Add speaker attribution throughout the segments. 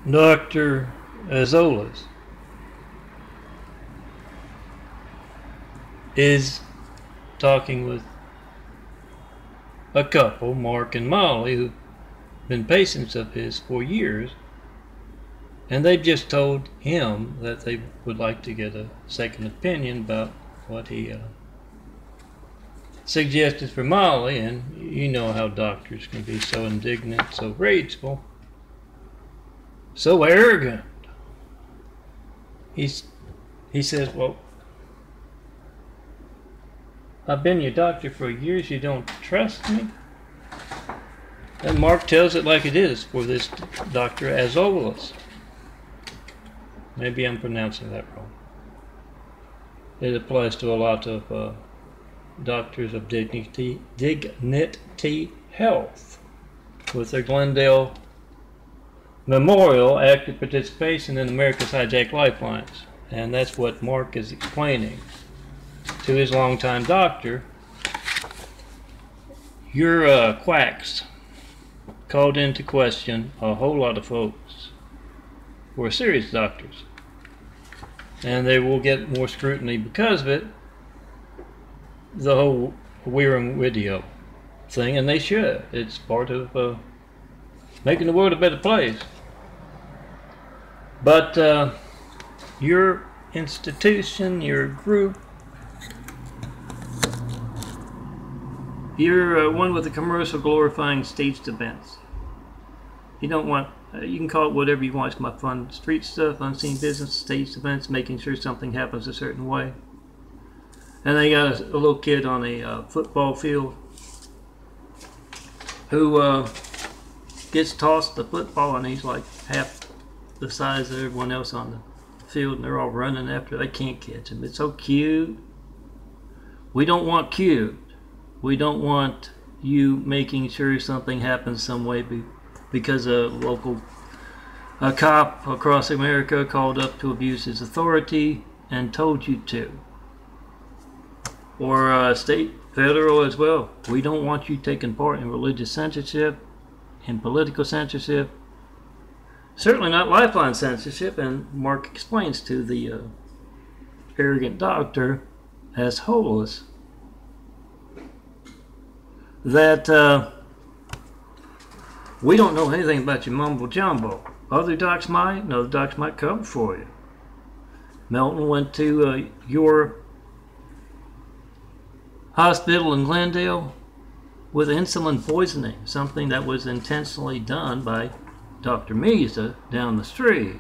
Speaker 1: Dr. Azholus is talking with a couple, Mark and Molly, who've been patients of his for years, and they've just told him that they would like to get a second opinion about what he suggested for Molly. And you know how doctors can be so indignant, so rageful, so arrogant. He says, well, I've been your doctor for years, you don't trust me? And Mark tells it like it is for this Dr. Azholus. Maybe I'm pronouncing that wrong. It applies to a lot of doctors of dignity health with their Glendale Memorial active participation in America's Hijacked Lifelines. And that's what Mark is explaining to his longtime doctor. Your quacks called into question a whole lot of folks who are serious doctors, and they will get more scrutiny because of it. The whole Weirham video thing, and they should. It's part of making the world a better place. But your institution, your group, you're one with the commercial glorifying staged events. You don't want, you can call it whatever you want. It's my fun street stuff, unseen business, staged events, making sure something happens a certain way. And they got a little kid on a football field who gets tossed the football, and he's like half the size of everyone else on the field, and they're all running after. They can't catch him. It's so cute. We don't want cute. We don't want you making sure something happens some way because a local cop across America called up to abuse his authority and told you to. Or state, federal as well. We don't want you taking part in religious censorship, in political censorship, certainly not Lifeline censorship. And Mark explains to the arrogant doctor, Azholus, that we don't know anything about your mumbo jumbo. Other docs might, and other docs might cover for you. Melton went to your hospital in Glendale with insulin poisoning, something that was intentionally done by Dr. Misa down the street.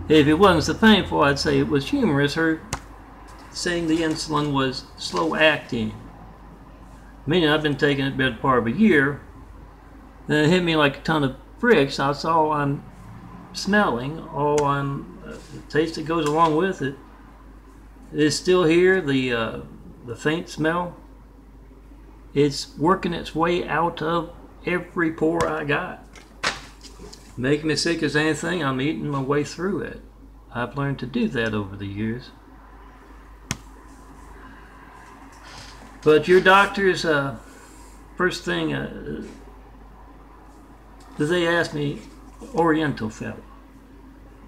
Speaker 1: If it wasn't so painful, I'd say it was humorous, her saying the insulin was slow acting. Meaning I've been taking it a part of a year, and it hit me like a ton of bricks. That's all I'm smelling, all I'm, the taste that goes along with it is still here. The faint smell, it's working its way out of every pore I got, making me sick as anything. I'm eating my way through it. I've learned to do that over the years. But your doctors, first thing, they asked me Oriental felt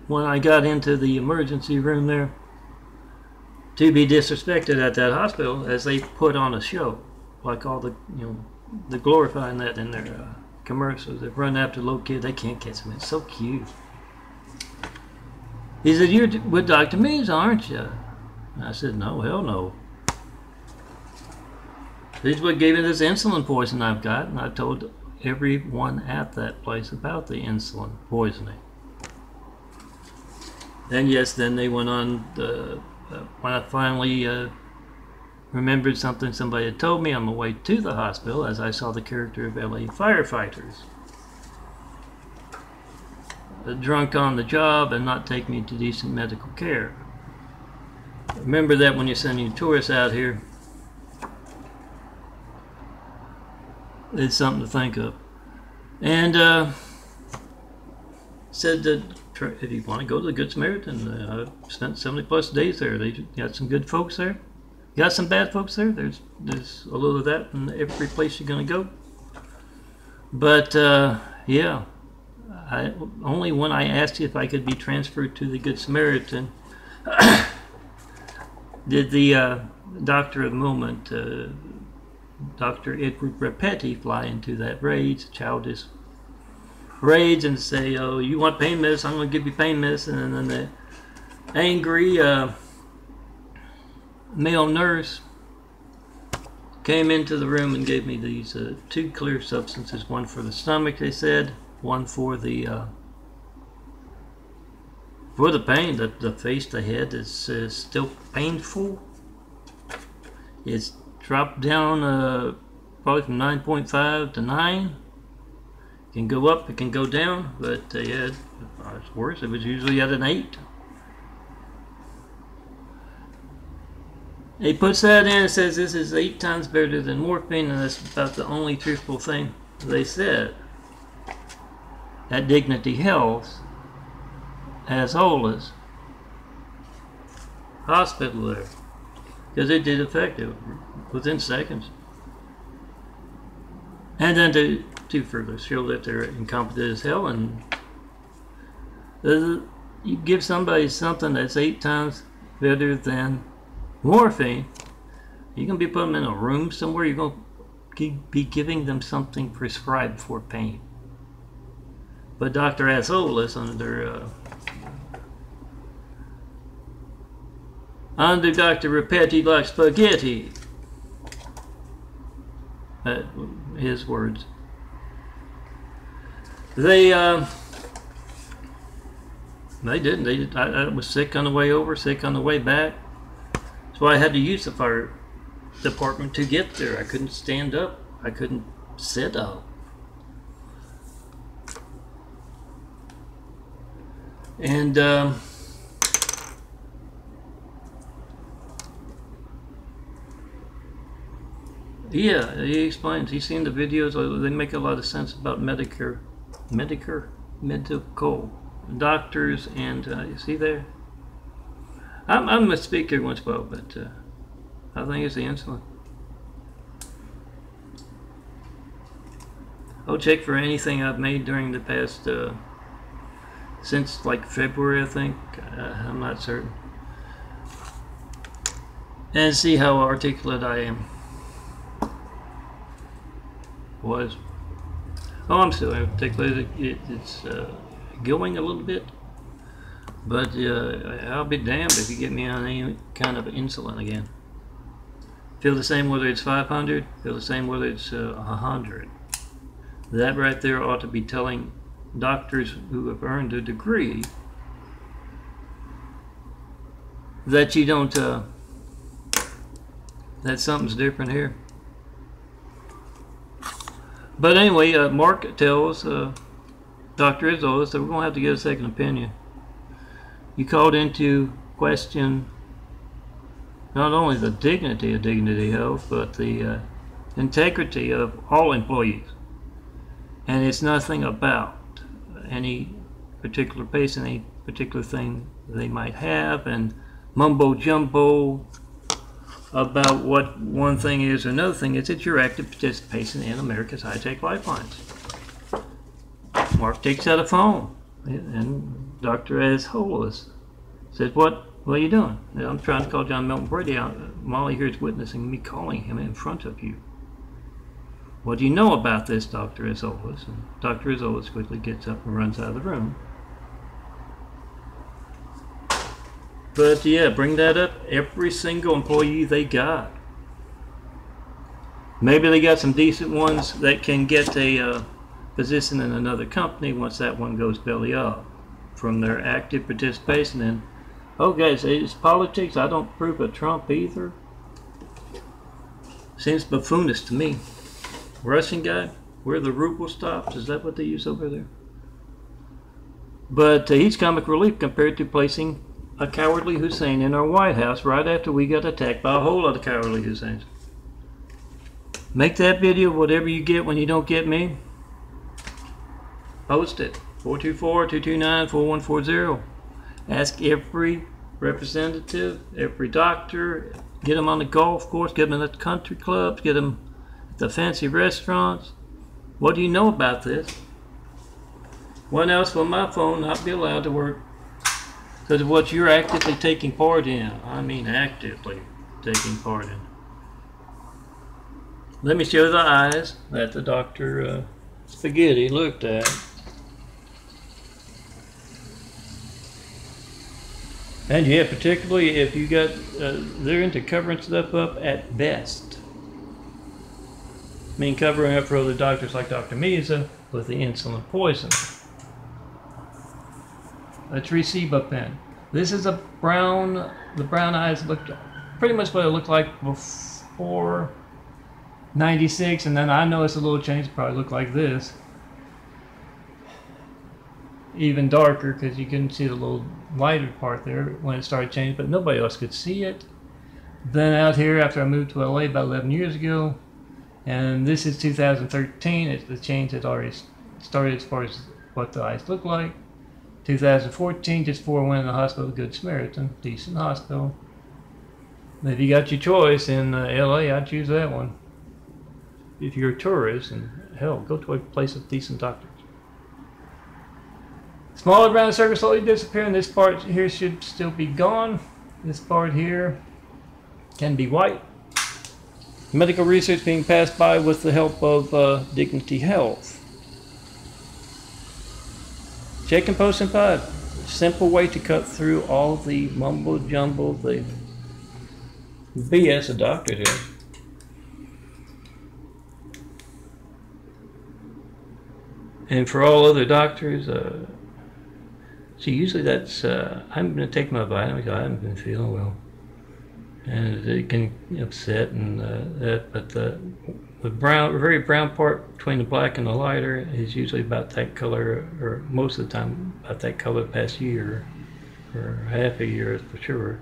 Speaker 1: when I got into the emergency room there, to be disrespected at that hospital as they put on a show, like all the, they're glorifying that in their commercials. They run after little kids, they can't catch them. It's so cute. He said, "You're with Dr. Misa, aren't you?" And I said, "No, hell no. This is what gave me this insulin poison I've got," and I told everyone at that place about the insulin poisoning. And yes, then they went on, when I finally remembered something somebody had told me on the way to the hospital, as I saw the character of LA firefighters drunk on the job and not take me to decent medical care. Remember that when you're sending tourists out here. It's something to think of. And said that if you want to go to the Good Samaritan, I've spent 70+ days there. They got some good folks there. Got some bad folks there. There's a little of that in every place you're going to go. But yeah, Only when I asked if I could be transferred to the Good Samaritan did the doctor of the moment, Dr. Edward Repetti, fly into that rage, childish rage, and say, "Oh, you want pain medicine? I'm going to give you pain medicine." And then the angry male nurse came into the room and gave me these two clear substances, one for the stomach, they said, one for the pain. The face, the head is still painful. It's dropped down probably from 9.5 to 9. It can go up, it can go down, but yeah, it's worse. It was usually at an 8. He puts that in and says this is 8 times better than morphine, and that's about the only truthful thing they said. At Dignity Health, Azholus hospital there, because it did affect it within seconds. And then to further show that they're incompetent as hell, and you give somebody something that's 8 times better than morphine, you're going to be putting them in a room somewhere, you're going to be giving them something prescribed for pain. But Dr. Azholus, under Dr. Repetti like spaghetti, his words, they didn't. I was sick on the way over, sick on the way back. That's why I had to use the fire department to get there. I couldn't stand up. I couldn't sit up. And yeah, he explains. He's seen the videos. They make a lot of sense about medical doctors, and you see there. I'm a speaker once, well, but I think it's the insulin. I'll check for anything I've made during the past since like February, I think. I'm not certain, and see how articulate I am. Was. Oh, I'm still articulate. It's going a little bit, but I'll be damned if you get me on any kind of insulin again. Feel the same whether it's 500, feel the same whether it's 100. That right there ought to be telling doctors who have earned a degree that you don't, that something's different here. But anyway, Mark tells Dr. Azholus that we're going to have to get a second opinion. You called into question not only the dignity of Dignity Health, but the integrity of all employees. And it's nothing about any particular patient, any particular thing they might have, and mumbo jumbo about what one thing is or another thing is. It's your active participation in America's high-tech lifelines. Mark takes out a phone, and Dr. Azholus says, what are you doing? I'm trying to call John Milton Brady out. Molly here is witnessing me calling him in front of you. What do you know about this, Dr. Azholus? And Dr. Azholus quickly gets up and runs out of the room. But yeah, bring that up. Every single employee they got. Maybe they got some decent ones that can get a position in another company once that one goes belly up from their active participation in. Oh guys, it's politics. I don't approve of Trump either. Seems buffoonish to me. Russian guy, where the ruble stops, is that what they use over there? But he's comic relief compared to placing a cowardly Hussein in our White House right after we got attacked by a whole lot of cowardly Husseins. Make that video, whatever you get when you don't get me. Post it. 424-229-4140. Ask every representative, every doctor. Get them on the golf course. Get them at the country clubs. Get them at the fancy restaurants. What do you know about this? What else will my phone not be allowed to work because of what you're actively taking part in? I mean actively taking part in. Let me show the eyes that the Dr. Spaghetti looked at. And yeah, particularly if you got, they're into covering stuff up at best. I mean, covering up for other doctors like Dr. Misa with the insulin poison. Let's receive pen. This is a brown, the brown eyes looked pretty much what it looked like before 96, and then I noticed a little change, probably looked like this. Even darker because you couldn't see the little lighter part there when it started changing, but nobody else could see it. Then out here after I moved to LA about 11 years ago, and this is 2013, the change had already started as far as what the eyes look like. 2014, just before I went in the hospital, Good Samaritan, decent hospital. If you got your choice in LA, I'd choose that one. If you're a tourist, and hell, go to a place with decent doctors. Smaller brown circle slowly disappearing. This part here should still be gone. This part here can be white. Medical research being passed by with the help of Dignity Health. Check and post and pod. Simple way to cut through all the mumbo jumbo, the BS a doctor here. And for all other doctors, see, usually that's, I'm going to take my vitamins, I haven't been feeling well. And it can upset and that, but the brown, very brown part between the black and the lighter is usually about that color, or most of the time about that color the past year, or half a year for sure.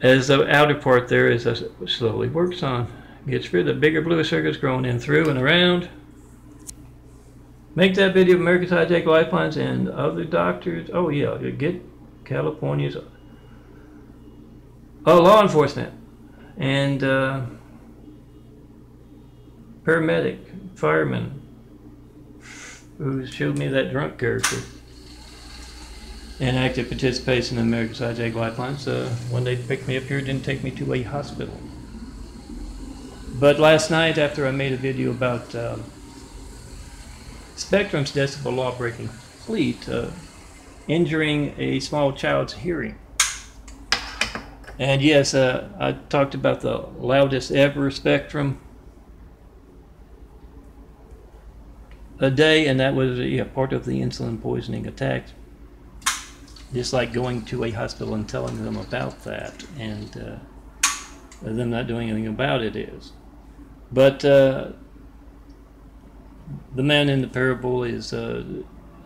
Speaker 1: As the outer part there is slowly works on, gets rid of the bigger blue circles growing in through and around. Make that video of America's Hijacked Lifelines and other doctors. Oh yeah, get California's law enforcement and paramedic, fireman who showed me that drunk character and active participation in America's Hijacked Lifelines. When they picked me up here, it didn't take me to a hospital. But last night, after I made a video about Spectrum's decibel law-breaking fleet injuring a small child's hearing. And yes, I talked about the loudest ever Spectrum a day, and that was part of the insulin poisoning attack. Just like going to a hospital and telling them about that, and them not doing anything about it is. But the man in the parable is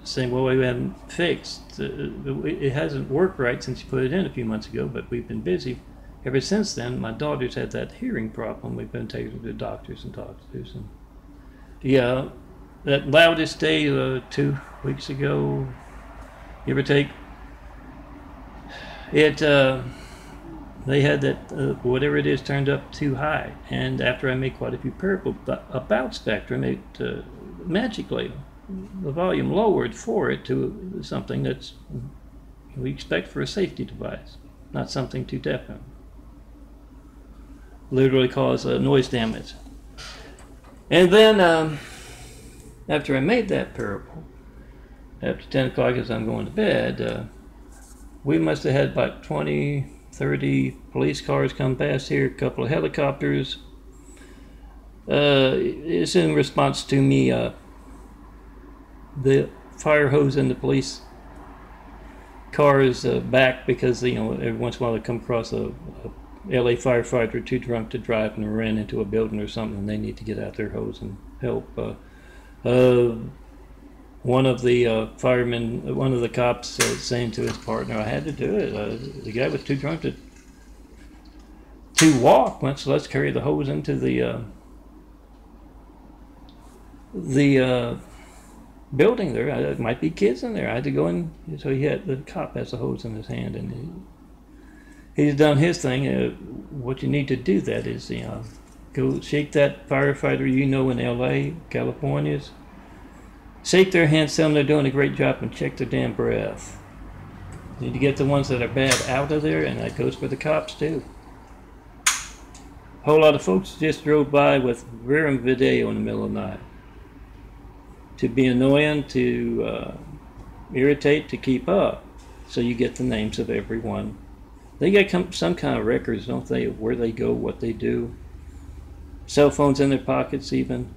Speaker 1: saying, well, we haven't fixed. It hasn't worked right since you put it in a few months ago, but we've been busy. Ever since then, my daughter's had that hearing problem. We've been taking her to doctors and doctors. And yeah, that loudest day 2 weeks ago, give or take, it they had that whatever it is turned up too high. And after I made quite a few parables about Spectrum, it magically the volume lowered for it to something that's we expect for a safety device, not something to deafen. Literally cause noise damage. And then after I made that parable, after 10 o'clock as I'm going to bed, we must have had about 20, 30 police cars come past here, a couple of helicopters. It's in response to me the fire hose and the police cars back because every once in a while they come across a LA firefighter too drunk to drive and ran into a building or something, and they need to get out their hose and help. One of the firemen, one of the cops saying to his partner, I had to do it. The guy was too drunk to walk. So let's carry the hose into the building there. There might be kids in there. I had to go in. So the cop has the hose in his hand, and he's done his thing. What you need to do that is, go shake that firefighter in LA, California's Shake their hands, tell them they're doing a great job, and check their damn breath. You need to get the ones that are bad out of there, and that goes for the cops too. A whole lot of folks just drove by with rear video in the middle of the night. To be annoying, to irritate, to keep up. So you get the names of everyone. They got some kind of records, don't they, of where they go, what they do. Cell phones in their pockets even.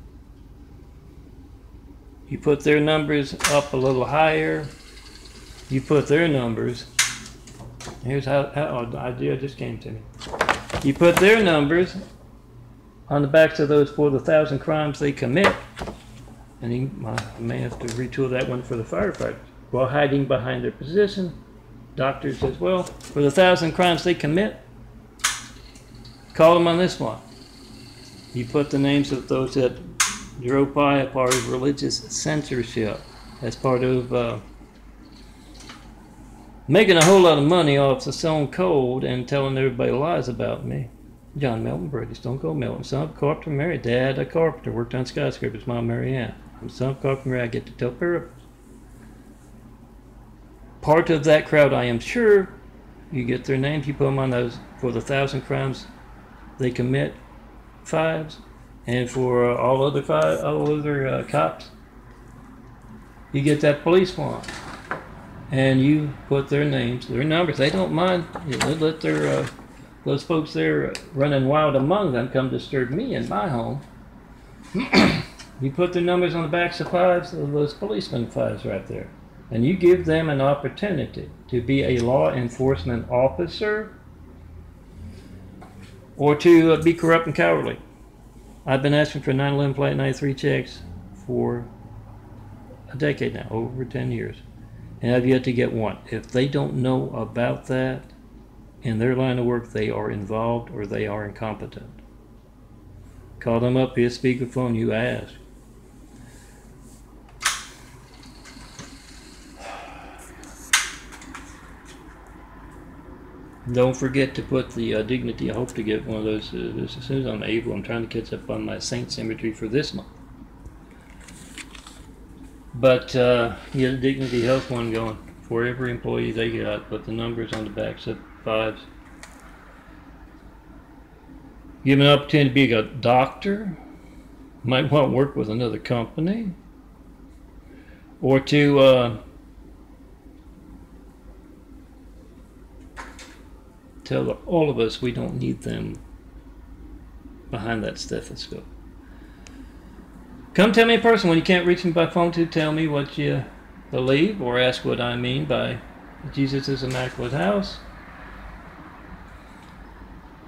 Speaker 1: You put their numbers up a little higher. You put their numbers. Here's how an idea just came to me. You put their numbers on the backs of those for the 1,000 crimes they commit. And I may have to retool that one for the firefighters. While hiding behind their position, doctors as well. For the 1,000 crimes they commit, call them on this one. You put the names of those that drove by as part of religious censorship, as part of making a whole lot of money off the Stone Cold and telling everybody lies about me. John Melton, Brady Stone Cold Melton, son of a carpenter, married, dad a carpenter, worked on skyscrapers, mom Mary Ann. I'm son of a carpenter, I get to tell parables. Part of that crowd, I am sure, you get their names, you put them on those for the 1,000 crimes they commit, fives, and for all other cops, you get that police form, and you put their names, their numbers. They don't mind. You let their those folks there running wild among them come disturb me in my home. You put their numbers on the backs of fives, of those policemen fives right there. And you give them an opportunity to be a law enforcement officer or to be corrupt and cowardly. I've been asking for 9/11 Flight 93 checks for a decade now, over 10 years, and I've yet to get one. If they don't know about that in their line of work, they are involved or they are incompetent. Call them up via speakerphone, you ask. Don't forget to put the dignity. I hope to get one of those as soon as I'm able. I'm trying to catch up on my Saints imagery for this month. But get a Dignity Health one going for every employee they got. Put the numbers on the backs of fives. Give them an opportunity to be a doctor. Might want to work with another company. Or to tell all of us we don't need them behind that stethoscope. Come tell me in person when you can't reach me by phone to tell me what you believe or ask what I mean by Jesus' Immaculate House.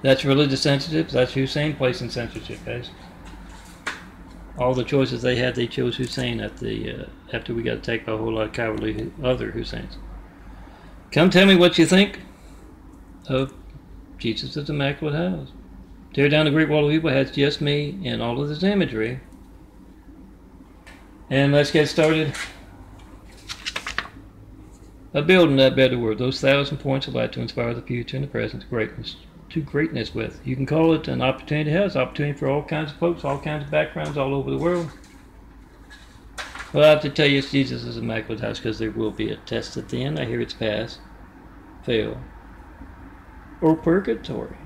Speaker 1: That's religious censorship. That's Hussein placing censorship, guys. All the choices they had, they chose Hussein at the after we got attacked by a whole lot of cowardly other Husseins. Come tell me what you think of Jesus' Immaculate House. Tear down the Great Wall of Evil has just me and all of this imagery. And let's get started building that better world. Those 1,000 points of light to inspire the future and the present to greatness with. You can call it an opportunity to have. Opportunity for all kinds of folks, all kinds of backgrounds all over the world. Well, I have to tell you it's Jesus' Immaculate House because there will be a test at the end. I hear it's pass, fail, or purgatory.